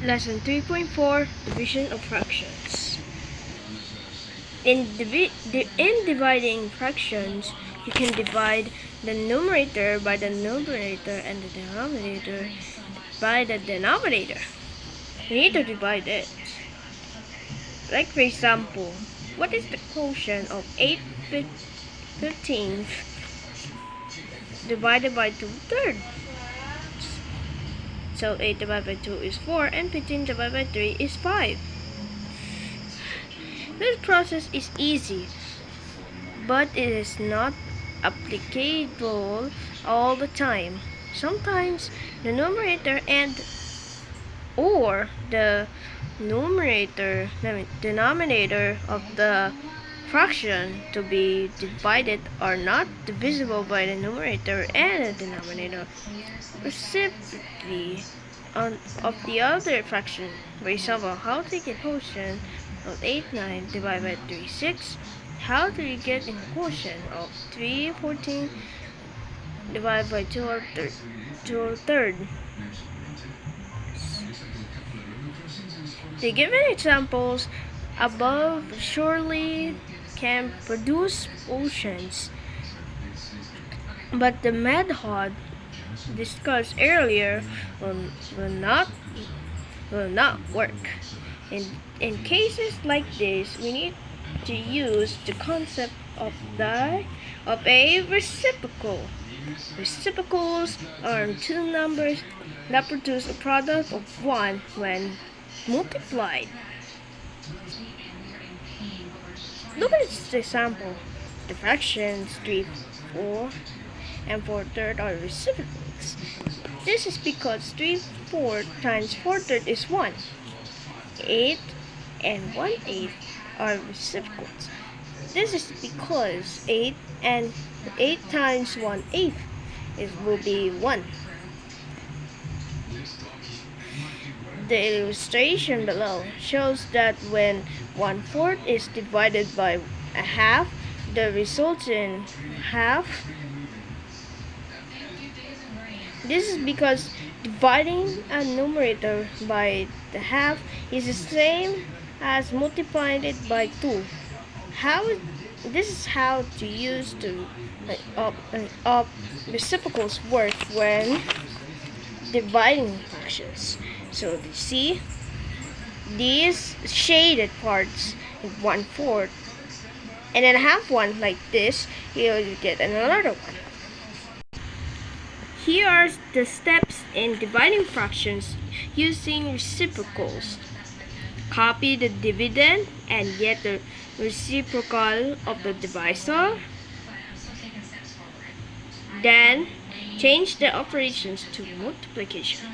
Lesson 3.4 Division of Fractions. In dividing fractions, you can divide the numerator by the numerator and the denominator by the denominator. You need to divide it. Like for example, what is the quotient of 8/15 divided by 2/3? So 8 divided by 2 is 4 and 15 divided by 3 is 5. This process is easy, but it is not applicable all the time. Sometimes the numerator and or the denominator of the fraction to be divided are not divisible by the numerator and the denominator reciprocally of the other fraction. For example, how to get quotient of 8/9 divided by 3/6. How do you get a quotient of 3/14 divided by 2/3? The given examples above surely can produce quotients, but the method discussed earlier will not work. In cases like this, we need to use the concept of a reciprocal. Reciprocals are two numbers that produce a product of 1 when multiplied. Look at this example. The fractions 3/4 and 4/3 are reciprocals. This is because 3/4 times 4/3 is 1. 8 and 1/8 are reciprocals. This is because 8 times 1/8 will be 1. The illustration below shows that when 1/4 is divided by a half, the resultant half. This is because dividing a numerator by the half is the same as multiplying it by 2. This is how to use the reciprocals work when dividing fractions. So you see these shaded parts in 1/4, and then half one like this, you'll get another one. Here are the steps in dividing fractions using reciprocals. Copy the dividend and get the reciprocal of the divisor. Then change the operations to multiplication.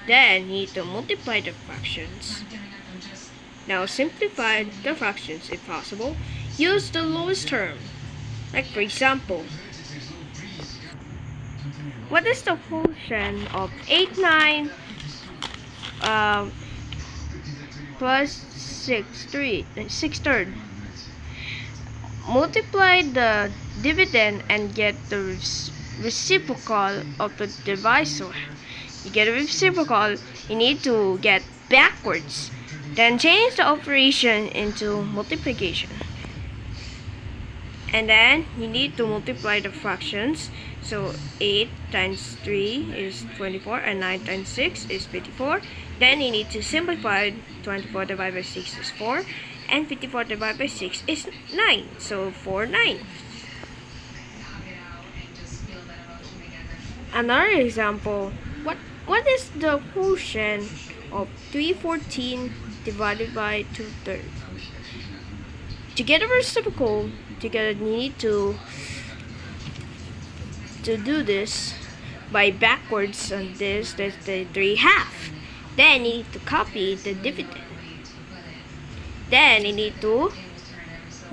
Then you need to multiply the fractions. Now simplify the fractions if possible. Use the lowest term. Like for example, what is the quotient of 8/9 plus 6/3? Multiply the dividend and get the reciprocal of the divisor. You get a reciprocal, you need to get backwards. Then change the operation into multiplication. And then you need to multiply the fractions. So 8 times 3 is 24 and 9 times 6 is 54. Then you need to simplify. 24 divided by 6 is 4 and 54 divided by 6 is 9. So 4/9. Another example, what is the quotient of 3/14 divided by 2/3? To get a reciprocal, you need to do this by backwards on this. That's the 3/2. Then you need to copy the dividend. Then you need to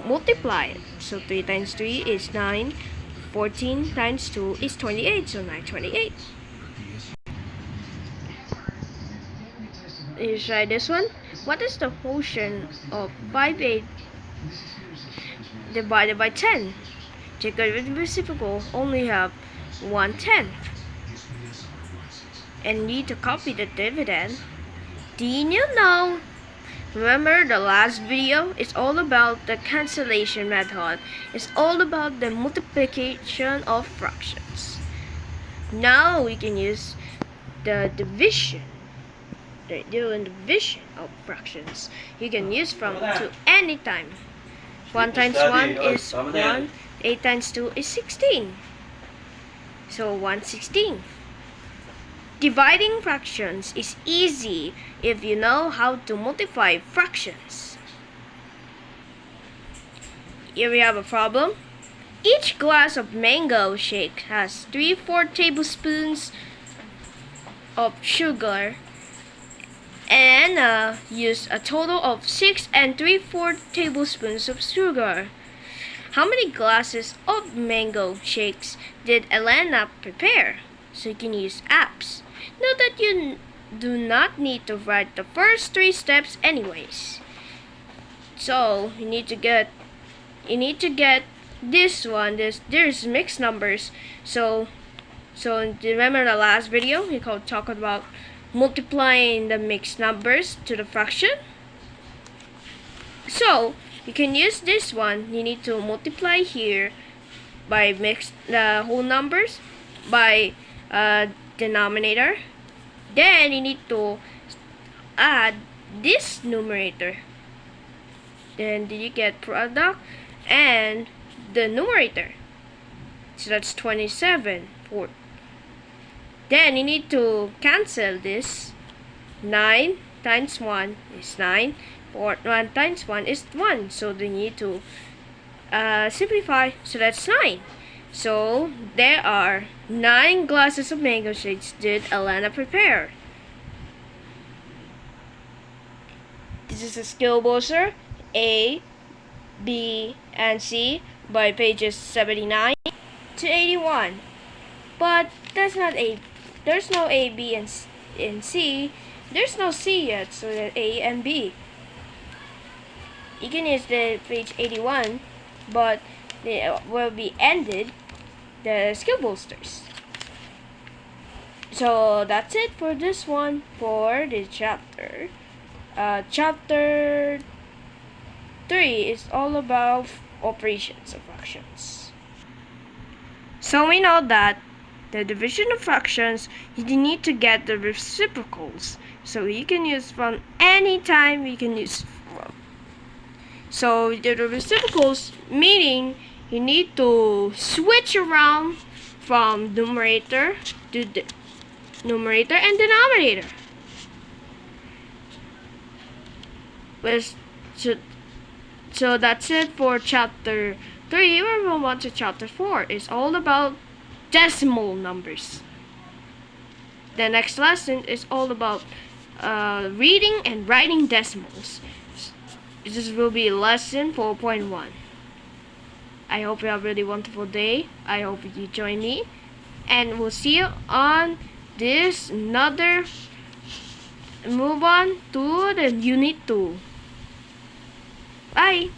multiply it. So 3 times 3 is 9. 14 times 2 is 28. So 9/28. You try this one. What is the quotient of 5/8 divided by 10? To get rid of reciprocal, only have 1/10. And need to copy the dividend. Did you know? Remember the last video? It's all about the cancellation method. It's all about the multiplication of fractions. Now we can use the division. Doing division of fractions. You can use from to any time. 1 times 1 is 1. 8 times 2 is 16. So 1/16. Dividing fractions is easy if you know how to multiply fractions. Here we have a problem. Each glass of mango shake has 3/4 tablespoons of sugar and use a total of 6 3/4 tablespoons of sugar. How many glasses of mango shakes did Elena prepare? So you can use apps. Note that you do not need to write the first 3 steps anyways. So you need to get this one. There's mixed numbers. So remember the last video we talked about multiplying the mixed numbers to the fraction. So you can use this one. You need to multiply here by mix the whole numbers by denominator. Then you need to add this numerator. Then you get product and the numerator. So that's 27. Then you need to cancel this. 9 times 1 is 9. 1 times 1 is 1. So then you need to simplify. So that's 9. So there are 9 glasses of mango shakes did Alana prepare. This is a skill booster A, B, and C by pages 79 to 81. But that's not A. There's no A, B, and C. There's no C yet, so that A and B. You can use the page 81, but they will be ended the skill boosters. So that's it for this one for the chapter. Chapter 3 is all about operations of fractions. So we know that the division of fractions, you need to get the reciprocals. So you can use from any time you can use from. So the reciprocals meaning you need to switch around from numerator to the numerator and denominator. So that's it for chapter 3. We're moving on to chapter 4. It's all about decimal numbers. The next lesson is all about reading and writing decimals. This will be lesson 4.1. I hope you have a really wonderful day. I hope you join me. And we'll see you on this another move on to the unit 2. Bye.